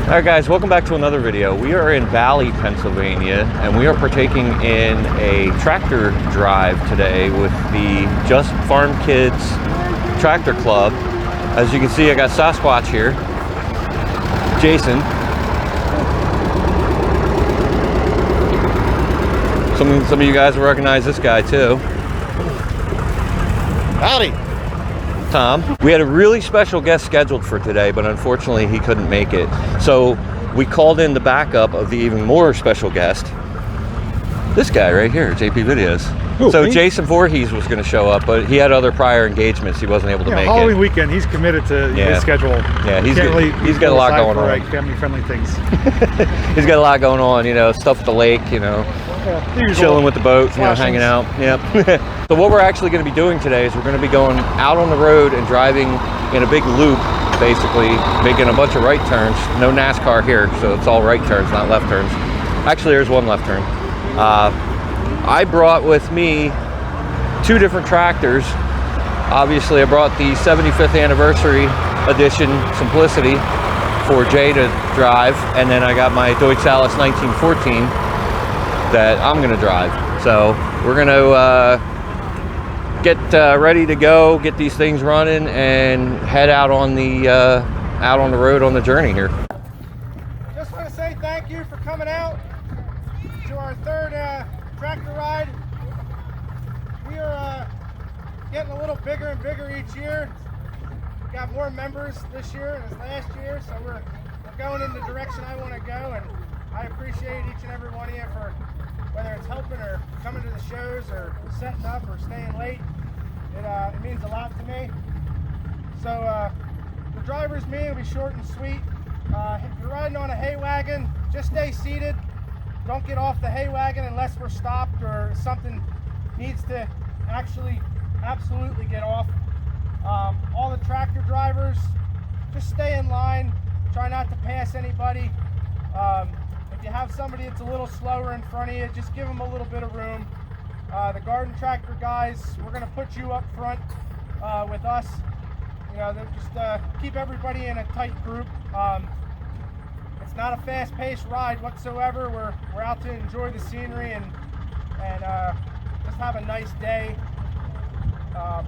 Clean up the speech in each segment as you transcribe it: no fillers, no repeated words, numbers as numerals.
Alright guys, welcome back to another video. We are in Valley, Pennsylvania, and we are partaking in a tractor drive today with the Justfarmkids Tractor Club. As you can see, I got Sasquatch here, Jason. Some of you guys will recognize this guy too. Howdy. Tom. We had a really special guest scheduled for today, but unfortunately he couldn't make it. So we called in the backup of the even more special guest, this guy right here, JP Videos. Ooh, so Jason Voorhees was going to show up, but he had other prior engagements. He wasn't able to make Halloween it. Weekend, he's committed to his schedule. Yeah, he's got a lot going on. Like family-friendly things. He's got a lot going on, you know, stuff at the lake, you know, chilling with the boat, you know, hanging out. Yep. So what we're actually going to be doing today is we're going to be going out on the road and driving in a big loop, basically making a bunch of right turns. No NASCAR here, so it's all right turns, not left turns. Actually, there's one left turn. I brought with me two different tractors. Obviously, I brought the 75th anniversary edition Simplicity for Jay to drive, and then I got my Deutsch Alice 1914 that I'm going to drive. So we're going to get ready to go, get these things running, and head out on the road on the journey here. Just want to say thank you for coming out to our third tractor ride. We are getting a little bigger and bigger each year. We got more members this year than last year, so we're going in the direction I want to go, and I appreciate each and every one of you for whether it's helping or coming to the shows or setting up or staying late. It means a lot to me. So the driver's meeting will be short and sweet. If you're riding on a hay wagon, just stay seated. Don't get off the hay wagon unless we're stopped or something needs to absolutely get off. All the tractor drivers, just stay in line. Try not to pass anybody. If you have somebody that's a little slower in front of you, just give them a little bit of room. The garden tractor guys, we're going to put you up front with us. You know, just keep everybody in a tight group. It's not a fast-paced ride whatsoever. We're out to enjoy the scenery and just have a nice day. So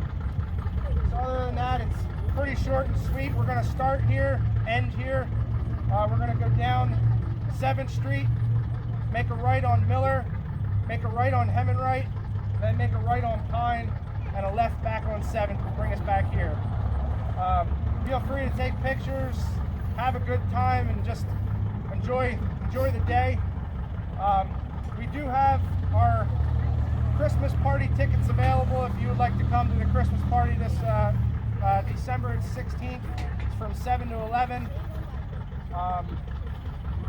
other than that, it's pretty short and sweet. We're going to start here, end here. We're going to go down 7th Street, make a right on Miller, make a right on Hemenwright, then make a right on Pine, and a left back on 7th to bring us back here. Feel free to take pictures, have a good time, and just enjoy the day. We do have our Christmas party tickets available if you would like to come to the Christmas party this December 16th. It's from 7 to 11.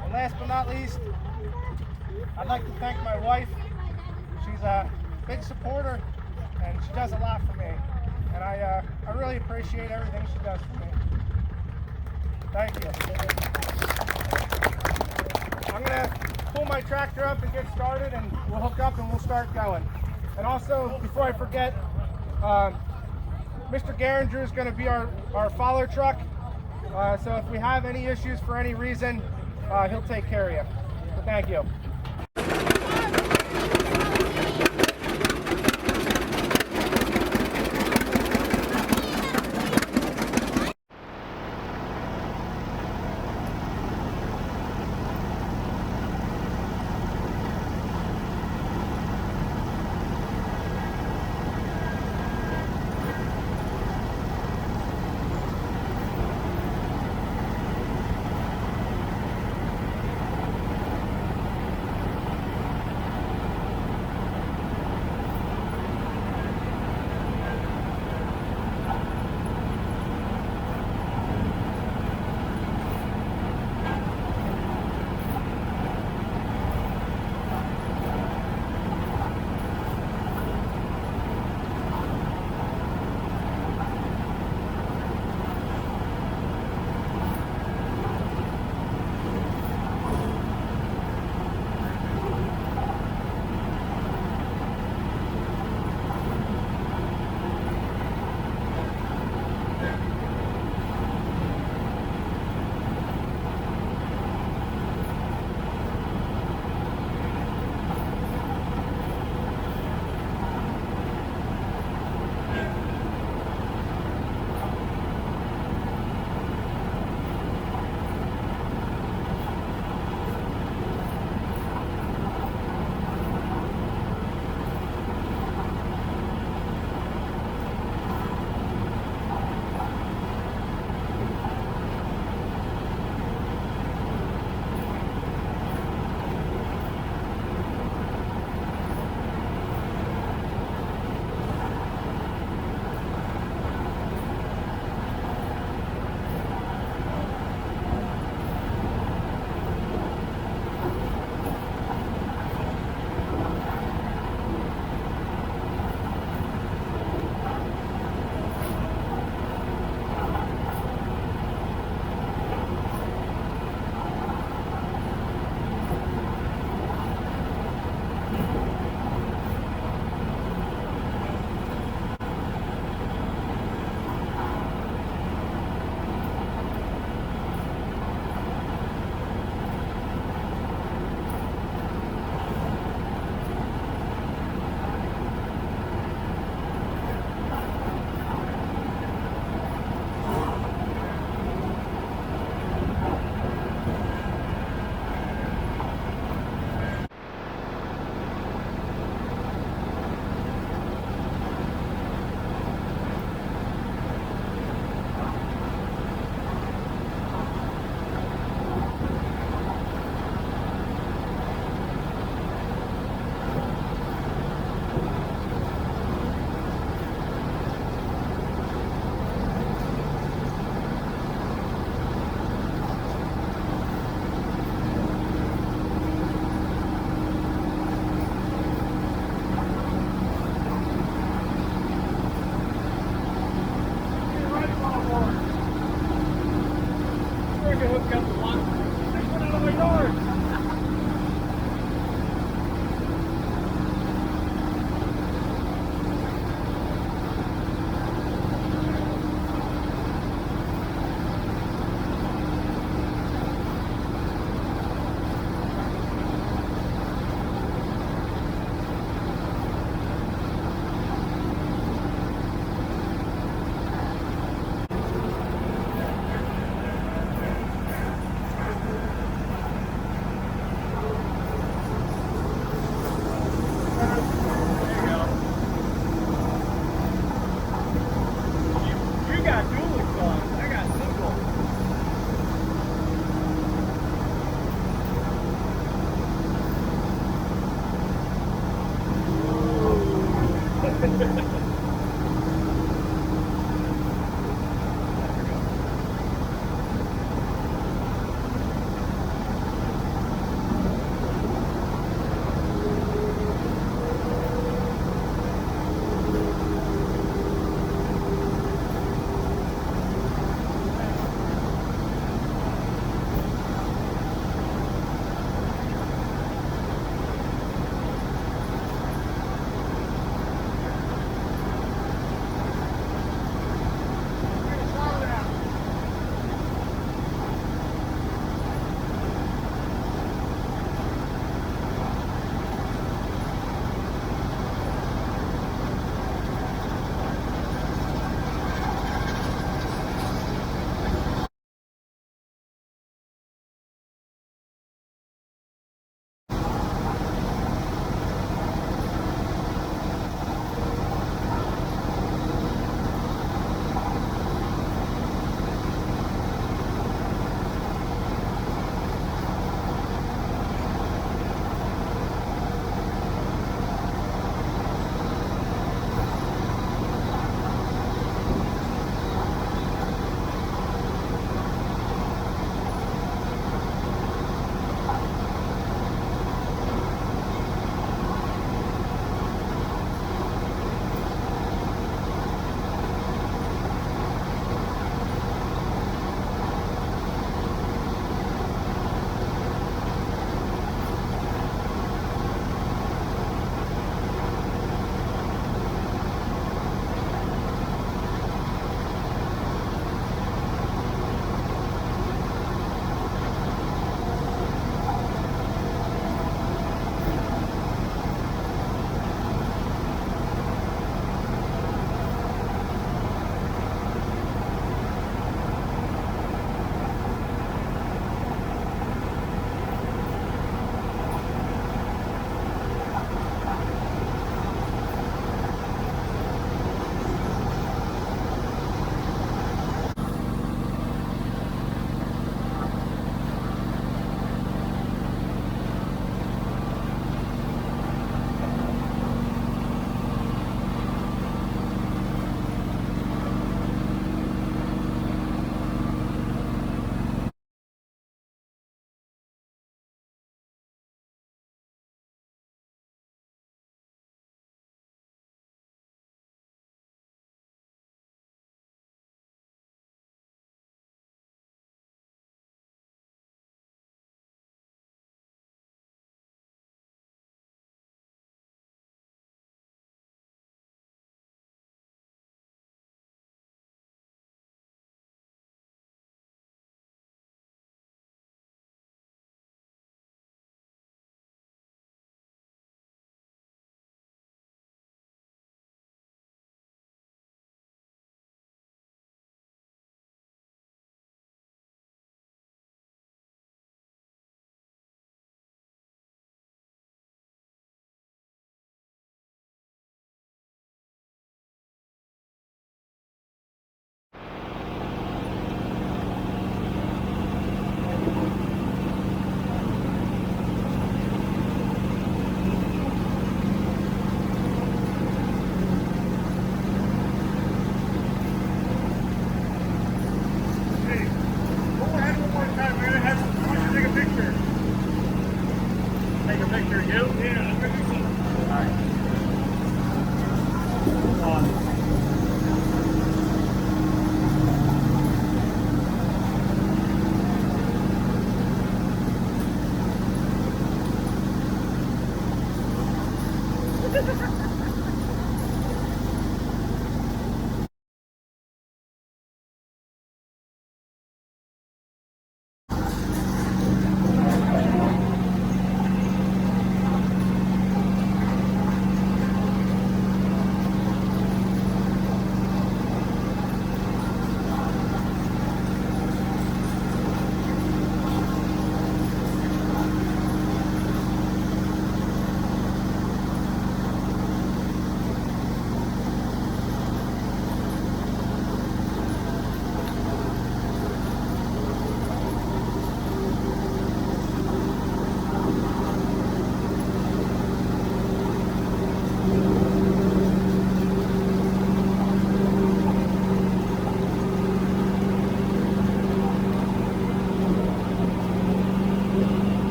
And last but not least, I'd like to thank my wife. She's a big supporter and she does a lot for me. And I really appreciate everything she does for me. Thank you. I'm going to pull my tractor up and get started, and we'll hook up and we'll start going. And also, before I forget, Mr. Garinger is going to be our follow truck. So if we have any issues for any reason, he'll take care of you. So thank you.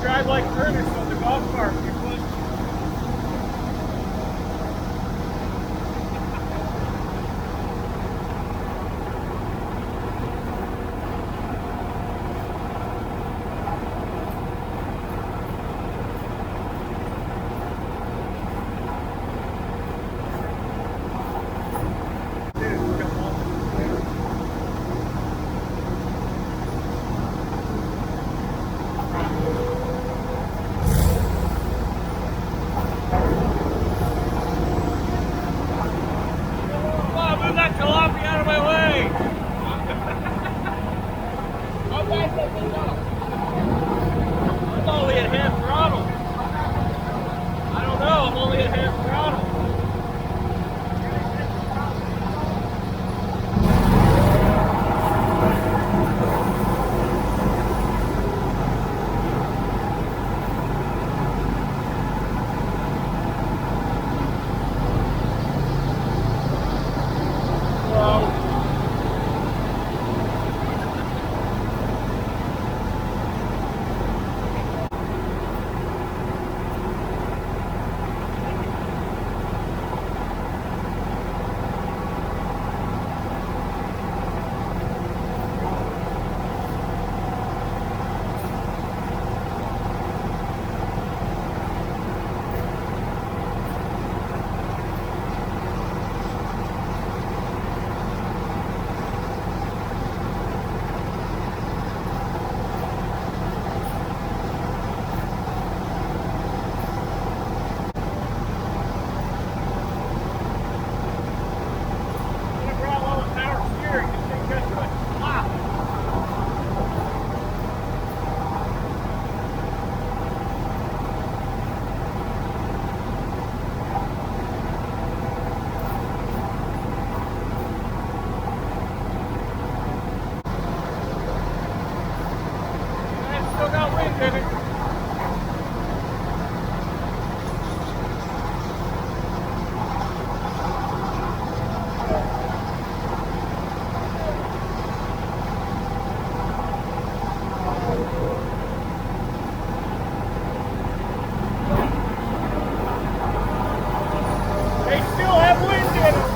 Drive like Ernest on the golf cart. did it. They still have wind in them.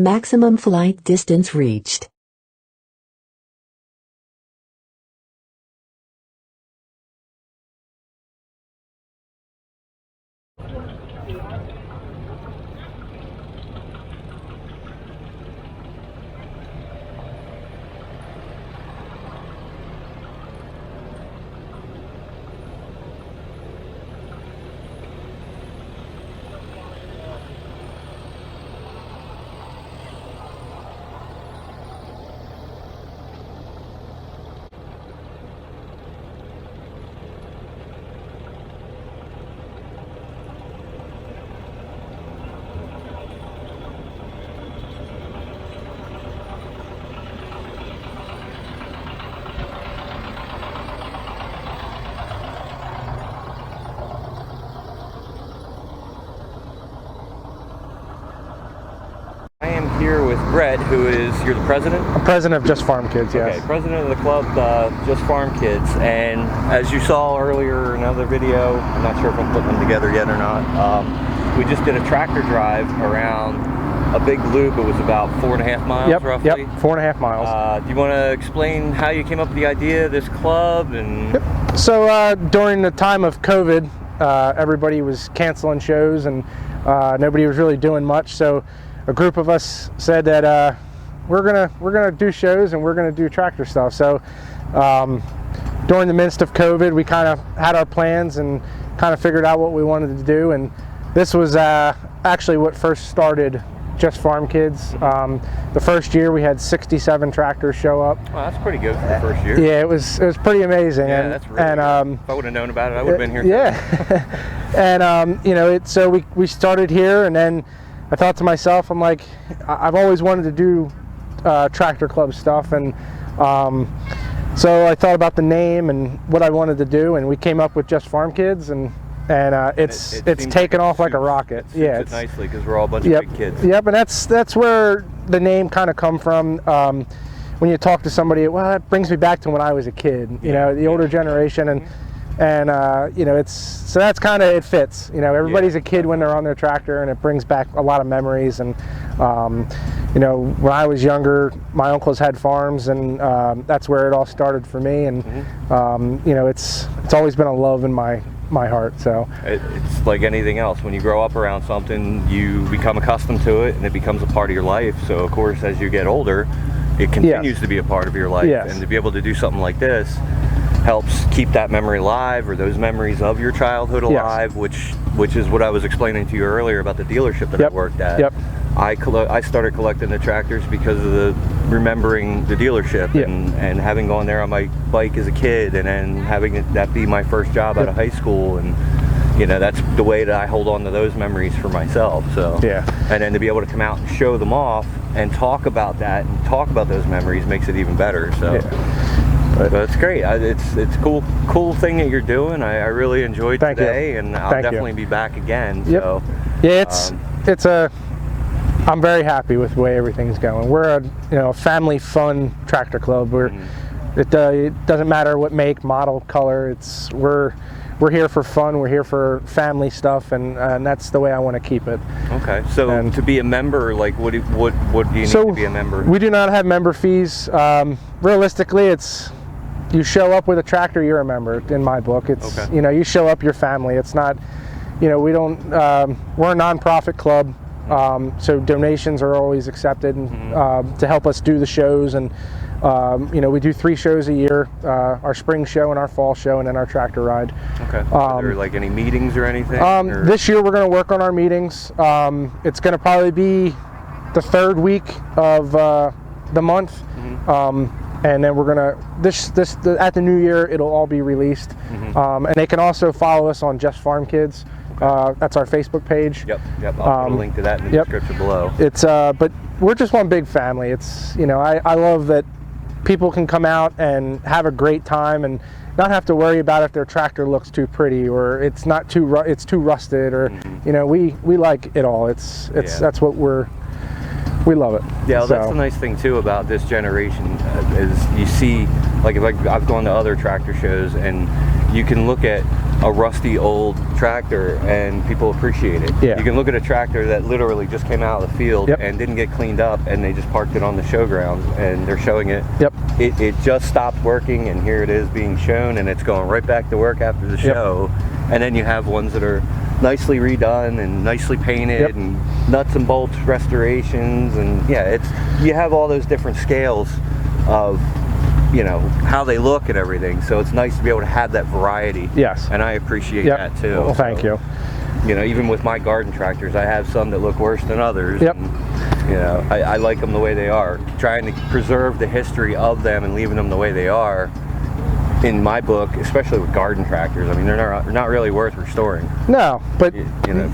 Maximum flight distance reached. I am here with Brett, who is, you're the president? I'm president of Justfarmkids, yes. Okay, president of the club, Justfarmkids, and as you saw earlier in another video, I'm not sure if I'm putting them together yet or not, we just did a tractor drive around a big loop. It was about 4.5 miles, roughly. Yep, 4.5 miles. Do you want to explain how you came up with the idea of this club? And Yep. So during the time of COVID, everybody was canceling shows and nobody was really doing much, so a group of us said that we're gonna do shows and we're gonna do tractor stuff. So during the midst of COVID, we kind of had our plans and kind of figured out what we wanted to do, and this was actually what first started Justfarmkids. The first year we had 67 tractors show up. Well, that's pretty good for the first year. Yeah, it was pretty amazing. Yeah, and, that's really good. If I would have known about it, I would have been here. Yeah. And you know, so we started here, and then I thought to myself, I'm like, I've always wanted to do tractor club stuff, and so I thought about the name and what I wanted to do, and we came up with Justfarmkids, and it's taken off like a rocket. Yeah, it's nicely because we're all a bunch of big kids. Yep, and that's where the name kind of come from. When you talk to somebody, well, that brings me back to when I was a kid. You know, the older generation, and you know, so that's kind of, it fits. You know, everybody's a kid when they're on their tractor, and it brings back a lot of memories. And you know, when I was younger, my uncles had farms, and that's where it all started for me. And you know, it's always been a love in my heart. So it's like anything else. When you grow up around something, you become accustomed to it, and it becomes a part of your life. So of course, as you get older, it continues to be a part of your life. And to be able to do something like this helps keep that memory alive, or those memories of your childhood alive, which is what I was explaining to you earlier about the dealership that I worked at. I started collecting the tractors because of remembering the dealership and having gone there on my bike as a kid, and then having that be my first job out of high school, and you know, that's the way that I hold on to those memories for myself. So and then to be able to come out and show them off and talk about that and talk about those memories makes it even better. So but it's great. It's a cool thing that you're doing. I really enjoyed today, and I'll definitely be back again. So yeah, I'm very happy with the way everything's going. We're a family fun tractor club. It doesn't matter what make, model, color. We're here for fun. We're here for family stuff, and that's the way I want to keep it. Okay. So to be a member, like what do you need to be a member? We do not have member fees. Realistically, it's you show up with a tractor, you're a member. In my book, it's you know, you show up, your family. It's not, you know, we don't. We're a nonprofit club. So donations are always accepted to help us do the shows, and you know, we do 3 shows a year: our spring show and our fall show, and then our tractor ride. Okay. Are there like any meetings or anything? This year we're going to work on our meetings. It's going to probably be the 3rd week of the month, and then we're going to at the new year it'll all be released, and they can also follow us on Justfarmkids. That's our Facebook page. Yep. I'll put a link to that in the description below. It's but we're just one big family. It's, you know, I love that people can come out and have a great time and not have to worry about if their tractor looks too pretty, or it's not too too rusted, or you know, we like it all. That's what we love it. Yeah, that's the nice thing too about this generation is you see, like, if I've gone to other tractor shows, and you can look at a rusty old tractor and people appreciate it. Yeah. You can look at a tractor that literally just came out of the field Yep. and didn't get cleaned up, and they just parked it on the showgrounds and they're showing it. Yep. It just stopped working, and here it is being shown, and it's going right back to work after the show. And then you have ones that are nicely redone and nicely painted and nuts and bolts restorations, and you have all those different scales of how they look and everything, so it's nice to be able to have that variety. Yes. And I appreciate that too. Well, thank you. Even with my garden tractors, I have some that look worse than others. Yep. And, I like them the way they are. Trying to preserve the history of them and leaving them the way they are, in my book, especially with garden tractors, I mean, they're not really worth restoring. No, but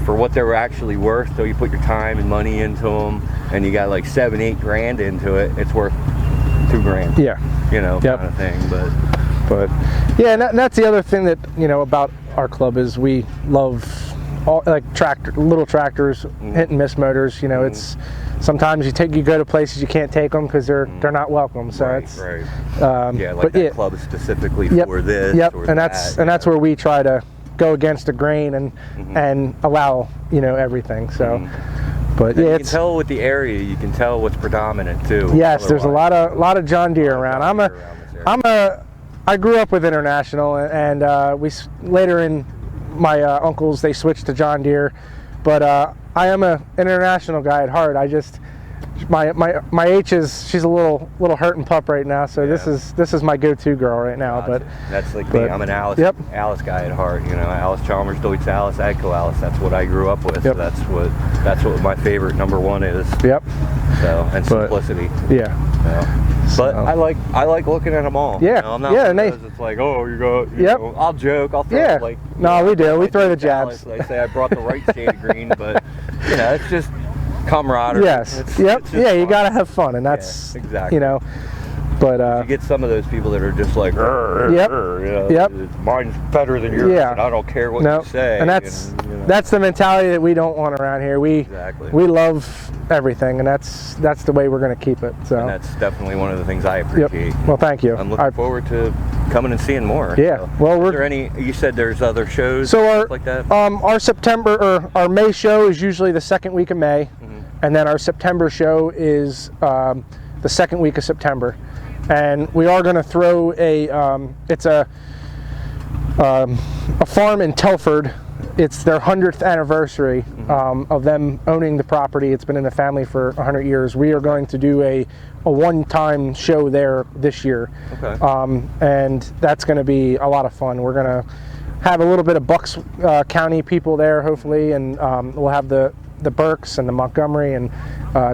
for what they were actually worth, so you put your time and money into them, and you got like 7-8 grand into it, it's worth $2,000. Yeah. Kind of thing. But yeah, and that's the other thing that about our club is we love all, like little tractors, hit and miss motors. It's sometimes you go to places you can't take them because they're not welcome. So it's that club is specifically for this. Yep, or and that's where we try to go against the grain and allow everything. So. But you can tell with the area, you can tell what's predominant too. Yes, there's a lot of John Deere around. I grew up with International, and we later in my uncles they switched to John Deere, but I am an International guy at heart. I just my H she's a little hurting pup right now, so this is my go-to girl right now. Gotcha. But that's like me. I'm an Alice guy at heart. Alice Chalmers, Deutz Alice, Agco Alice. That's what I grew up with. Yep. So that's what my favorite number one is. Yep. So simplicity. Yeah. But I like looking at them all. Yeah. I'm not one of those. It's like, oh, you know, I'll joke. I'll throw we do. We throw the jabs. I say I brought the right shade of green, but it's just camaraderie. Yes. It's You fun. gotta have fun, and that's exactly. But you get some of those people that are just like, mine's better than yours, and I don't care what you say. And that's the mentality that we don't want around here. We love everything, and that's the way we're going to keep it. So and that's definitely one of the things I appreciate. Well, thank you. I'm looking forward to coming and seeing more. Yeah. So, well, is there any? You said there's other shows. So like that. Our September or our May show is usually the second week of May, and then our September show is the second week of September. And we are going to throw it's a farm in Telford. It's their 100th anniversary of them owning the property. It's been in the family for 100 years. We are going to do a one-time show there this year. Okay. And that's going to be a lot of fun. We're going to have a little bit of Bucks County people there, hopefully, and we'll have the Berks and the Montgomery, and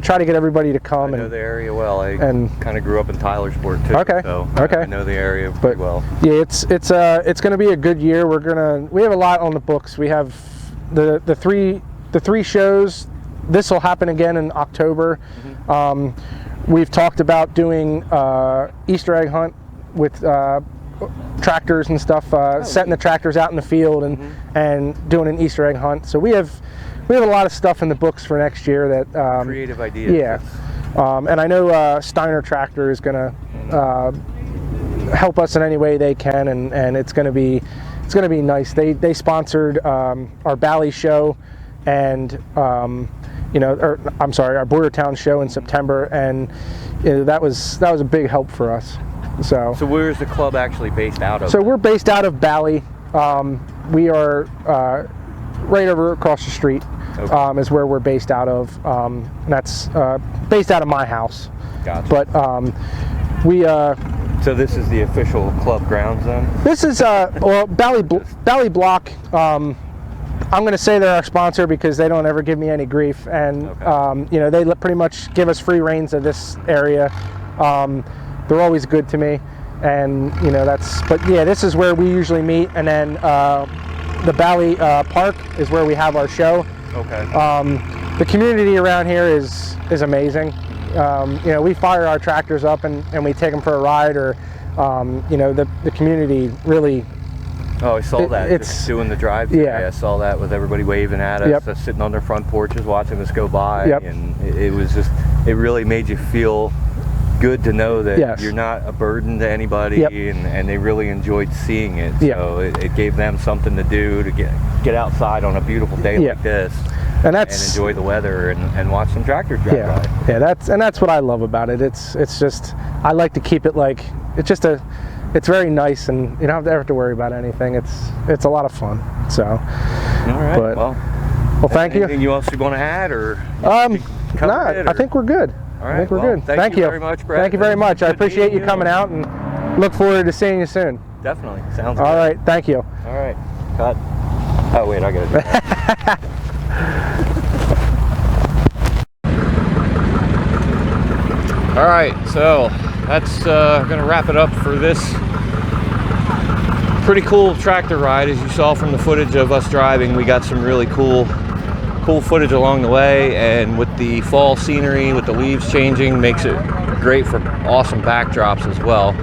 try to get everybody to come. I know the area well. I kind of grew up in Tylersport too. Okay. So okay. I know the area pretty well. Yeah, it's going to be a good year. We have a lot on the books. We have the three shows. This will happen again in October. We've talked about doing Easter egg hunt with tractors and stuff, setting the tractors out in the field and doing an Easter egg hunt. So we have a lot of stuff in the books for next year that creative ideas. Yeah, and I know Steiner Tractor is going to help us in any way they can, and it's going to be nice. They sponsored our Bally show, and our Bordertown show in September, and that was a big help for us. So where is the club actually based out of? So we're based out of Bally. We are right over across the street. Okay. Is where we're based out of. And that's based out of my house. Gotcha. But we. So this is the official club grounds then? This is Bally Block. I'm going to say they're our sponsor because they don't ever give me any grief, and okay. They pretty much give us free reins of this area. They're always good to me, and this is where we usually meet, and then the Bally Park is where we have our show. Okay. The community around here is amazing. We fire our tractors up and we take them for a ride, or the community really. Oh, I saw that. It's just doing the drive. Yeah, I saw that with everybody waving at us, sitting on their front porches watching us go by, and it was just, it really made you feel good to know that Yes. you're not a burden to anybody, Yep. and they really enjoyed seeing it. Yeah. So it gave them something to do to get outside on a beautiful day Yeah. like this And and that's enjoy the weather and watch some tractors drive by. yeah. That's what I love about it. It's just, I like to keep it like, it's very nice, and you don't have to worry about anything. It's a lot of fun. So, All right. but- well, thank you. anything you else you want to add, or No, covered it, I or- think we're good. All I think right, we're well, good. thank you very much, Brett. Thank you very much. I Good appreciate meeting you you. coming out, and look forward to seeing you soon. Definitely sounds All good. right. Thank you. All right. Cut. Oh wait, I got it. All right, so that's gonna wrap it up for this pretty cool tractor ride. As you saw from the footage of us driving, we got some really cool footage along the way, and with the fall scenery, with the leaves changing, makes it great for awesome backdrops as well.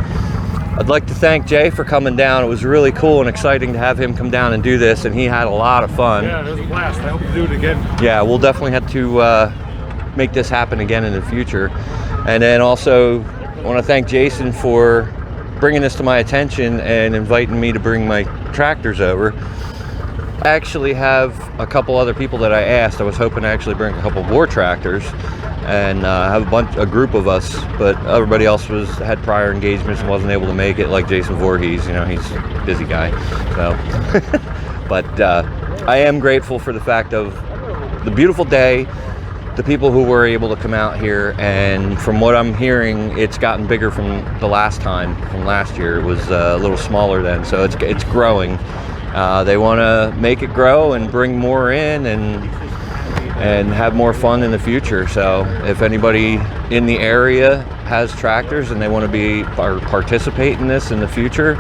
I'd like to thank Jay for coming down. It was really cool and exciting to have him come down and do this, and he had a lot of fun. Yeah, it was a blast. I hope to do it again. Yeah, we'll definitely have to make this happen again in the future. And then also, I want to thank Jason for bringing this to my attention and inviting me to bring my tractors over. I actually have a couple other people that I asked. I was hoping to actually bring a couple more tractors and have a group of us, but everybody else had prior engagements and wasn't able to make it, like Jason Voorhees. You know, he's a busy guy. So, but I am grateful for the fact of the beautiful day, the people who were able to come out here, and from what I'm hearing, it's gotten bigger from the last time, from last year. It was a little smaller then, so it's growing. They want to make it grow and bring more in and have more fun in the future. So if anybody in the area has tractors and they want to be or participate in this in the future,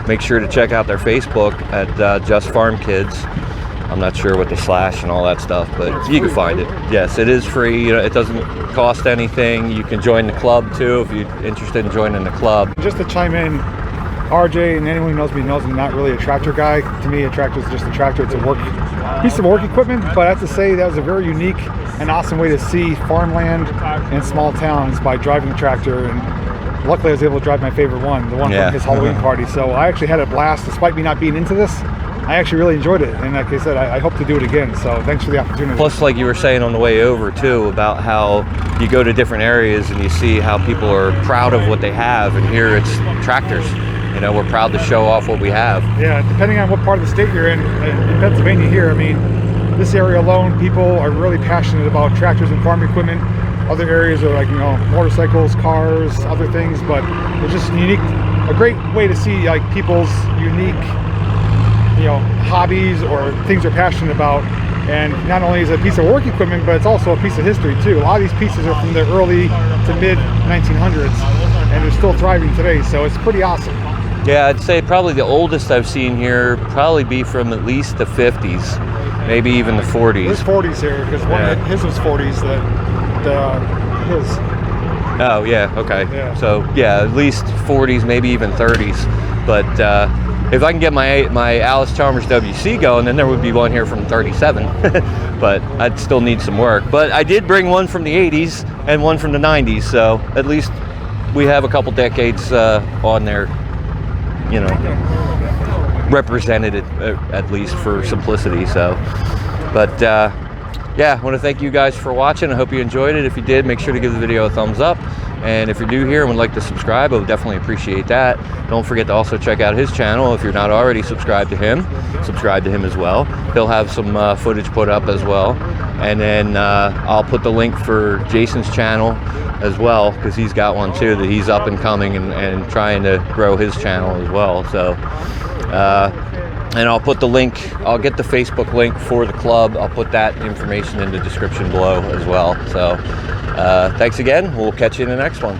make sure to check out their Facebook at Justfarmkids. I'm not sure what the slash and all that stuff, but you can find it. Yes, it is free. You know, it doesn't cost anything. You can join the club too if you're interested in joining the club. Just to chime in, RJ and anyone who knows me knows I'm not really a tractor guy. To me, a tractor is just a tractor. It's a piece of work equipment, but I have to say that was a very unique and awesome way to see farmland and small towns by driving a tractor. And luckily I was able to drive my favorite one, the one from his Halloween party. So I actually had a blast despite me not being into this. I actually really enjoyed it, and like I said, I hope to do it again, so thanks for the opportunity. Plus, like you were saying on the way over too, about how you go to different areas and you see how people are proud of what they have, and here it's tractors. You know, we're proud to show off what we have. Yeah, depending on what part of the state you're in Pennsylvania here, I mean, this area alone, people are really passionate about tractors and farm equipment. Other areas are like, you know, motorcycles, cars, other things, but it's just a great way to see like people's unique, you know, hobbies or things they're passionate about. And not only is it a piece of work equipment, but it's also a piece of history too. A lot of these pieces are from the early to mid 1900s, and they're still thriving today, so it's pretty awesome. Yeah, I'd say probably the oldest I've seen here probably be from at least the 50s, maybe even the 40s. There's 40s here, because his was 40s, his. Oh yeah, okay. Yeah. So yeah, at least 40s, maybe even 30s. But if I can get my Alice Chalmers WC going, then there would be one here from 37. But I'd still need some work. But I did bring one from the 80s and one from the 90s, so at least we have a couple decades on there, you know, represented at least for simplicity. So, but yeah, I want to thank you guys for watching. I hope you enjoyed it. If you did, make sure to give the video a thumbs up. And if you're new here and would like to subscribe, I would definitely appreciate that. Don't forget to also check out his channel. If you're not already subscribed to him, subscribe to him as well. He'll have some footage put up as well. And then I'll put the link for Jason's channel as well, because he's got one too that he's up and coming and trying to grow his channel as well. So, and I'll put the link, I'll get the Facebook link for the club. I'll put that information in the description below as well. So thanks again. We'll catch you in the next one.